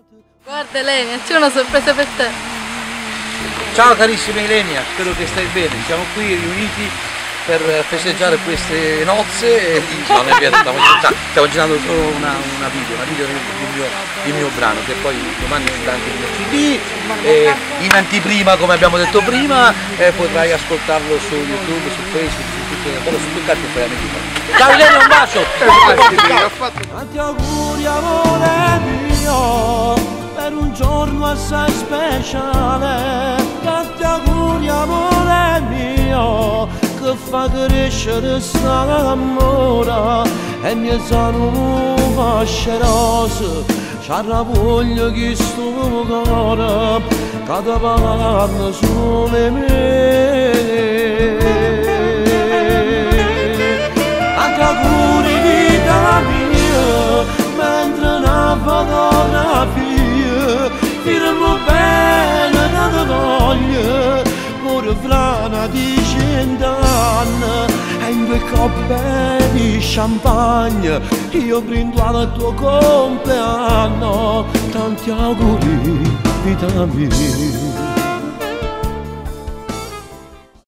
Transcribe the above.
Guarda Elenia, c'è una sorpresa per te. Ciao carissima Elenia, spero che stai bene. Siamo qui riuniti per festeggiare queste nozze. Non è vero, stiamo girando solo una video del mio brano, che poi domani uscirà anche il mio CD, in anteprima come abbiamo detto prima, potrai ascoltarlo su YouTube, su Facebook, su tutte le piattaforme. Ciao Elenia, un bacio! Tanti auguri amore mio, per un giorno assai speciale. Tanti auguri amore mio, che fa crescere l'amore. E mi sono fasceroso, c'ha la voglia che sto cuore, che ti parla solo di me. Tanti auguri vita mia, mentre una fotografia firmo bene da voglia, pure frana di 100 anni, e in due coppe di champagne io brindo al tuo compleanno. Tanti auguri vita mia.